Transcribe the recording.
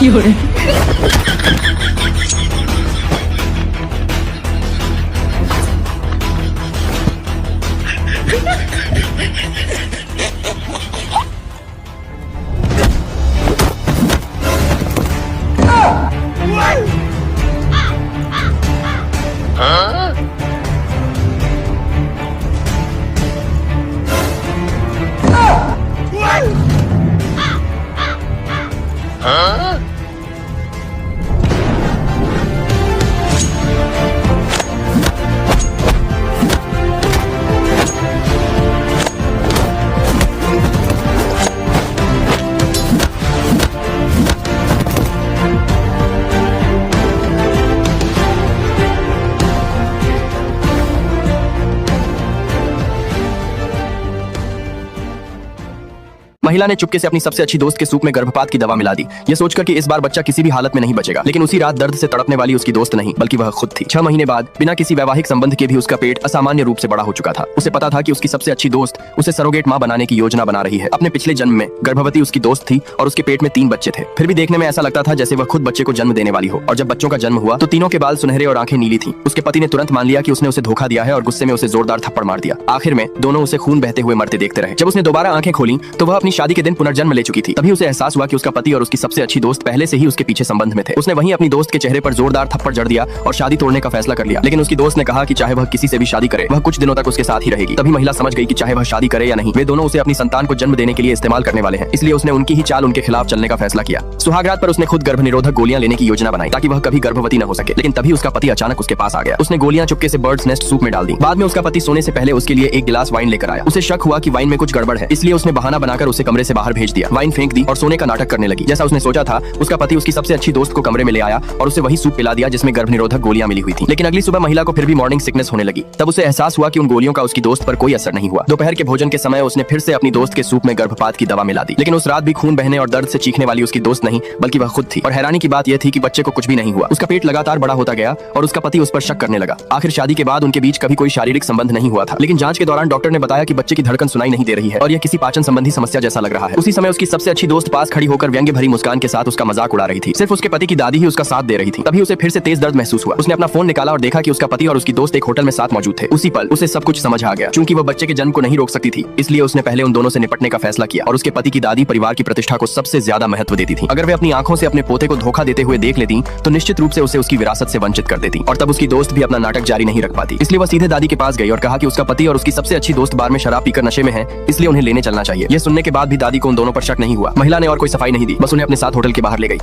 有人， महिला ने चुपके से अपनी सबसे अच्छी दोस्त के सूप में गर्भपात की दवा मिला दी, ये सोचकर कि इस बार बच्चा किसी भी हालत में नहीं बचेगा। लेकिन उसी रात दर्द से तड़पने वाली उसकी दोस्त नहीं बल्कि वह खुद थी। 6 महीने बाद बिना किसी वैवाहिक संबंध के भी उसका पेट असामान्य रूप से बड़ा हो चुका था। उसे पता था कि उसकी सबसे अच्छी दोस्त उसे सरोगेट मां बनाने की योजना बना रही है। अपने पिछले जन्म में गर्भवती उसकी दोस्त थी और उसके पेट में 3 बच्चे थे। फिर भी देखने में ऐसा लगता था जैसे वह खुद बच्चे को जन्म देने वाली हो। और जब बच्चों का जन्म हुआ तो तीनों के बाल सुनहरे और आंखें नीली थी। उसके पति ने तुरंत मान लिया कि उसने उसे धोखा दिया है और गुस्से में उसे जोरदार थप्पड़ मार दिया। आखिर में दोनों उसे खून बहते हुए मरते देखते रहे। जब उसने दोबारा आंखें खोली तो वह अपनी शादी के दिन पुनर्जन्म ले चुकी थी। तभी उसे एहसास हुआ कि उसका पति और उसकी सबसे अच्छी दोस्त पहले से ही उसके पीछे संबंध में थे। उसने वहीं अपनी दोस्त के चेहरे पर जोरदार थप्पड़ जड़ दिया और शादी तोड़ने का फैसला कर लिया। लेकिन उसकी दोस्त ने कहा कि चाहे वह किसी से भी शादी करे, वह कुछ दिनों तक उसके साथ ही रहेगी। तभी महिला समझ गई कि चाहे वह शादी करे या नहीं, वे दोनों उसे अपनी संतान को जन्म देने के लिए इस्तेमाल करने वाले हैं। इसलिए उसने उनकी ही चाल उनके खिलाफ चलने का फैसला किया। सुहागरात पर उसने खुद गर्भ निरोधक गोलियां लेने की योजना बनाई ताकि वह कभी गर्भवती न हो सके। लेकिन तभी उसका पति अचानक उसके पास आ गया। उसने गोलियां चुपके से बर्ड्स नेस्ट सूप में डाल दी। बाद में उसका पति सोने से पहले उसके लिए एक गिलास वाइन लेकर आया। उसे शक हुआ कि वाइन में कुछ गड़बड़ है, इसलिए उसने बहाना बनाकर उसे कमरे से बाहर भेज दिया। वाइन फेंक दी और सोने का नाटक करने लगी। जैसा उसने सोचा था, उसका पति उसकी सबसे अच्छी दोस्त को कमरे में ले आया और उसे वही सूप पिला दिया जिसमें गर्भ निरोधक गोलियां मिली हुई थी। लेकिन अगली सुबह महिला को फिर भी मॉर्निंग सिकनेस होने लगी। तब उसे एहसास हुआ कि उन गोलियों का उसकी दोस्त पर कोई असर नहीं हुआ। दोपहर के भोजन के समय उसने फिर से अपनी दोस्त के सूप में गर्भपात की दवा मिला दी। लेकिन उस रात भी खून बहने और दर्द से चीखने वाली उसकी दोस्त नहीं बल्कि वह खुद थी। और हैरानी की बात यह थी कि बच्चे को कुछ भी नहीं हुआ। उसका पेट लगातार बड़ा होता गया और उसका पति उस पर शक करने लगा। आखिर शादी के बाद उनके बीच कभी कोई शारीरिक संबंध नहीं हुआ था। लेकिन जांच के दौरान डॉक्टर ने बताया कि बच्चे की धड़कन सुनाई नहीं दे रही है और यह किसी पाचन संबंधी समस्या जैसा लग रहा है। उसी समय उसकी सबसे अच्छी दोस्त पास खड़ी होकर व्यंग्य भरी मुस्कान के साथ उसका मजाक उड़ा रही थी। सिर्फ उसके पति की दादी ही उसका साथ दे रही थी। तभी उसे फिर से तेज दर्द महसूस हुआ। उसने अपना फोन निकाला और देखा कि उसका पति और उसकी दोस्त एक होटल में साथ मौजूद थे। उसी पल उसे सब कुछ समझ आ गया। चूंकि वो बच्चे के जन्म को नहीं रोक सकती थी, इसलिए उसने पहले उन दोनों से निपटने का फैसला किया। और उसके पति की दादी परिवार की प्रतिष्ठा को सबसे ज्यादा महत्व देती थी। अगर वे अपनी आंखों से अपने पोते को धोखा देते हुए देख लेती तो निश्चित रूप से उसे उसकी विरासत से वंचित कर देती। और तब उसकी दोस्त भी अपना नाटक जारी नहीं रख पाती। इसलिए वह सीधे दादी के पास गई और कहा कि उसका पति और उसकी सबसे अच्छी दोस्त बार में शराब पीकर नशे में है, इसलिए उन्हें लेने चलना चाहिए। यह सुनने के बाद भी दादी को उन दोनों पर शक नहीं हुआ। महिला ने और कोई सफाई नहीं दी, बस उन्हें अपने साथ होटल के बाहर ले गई।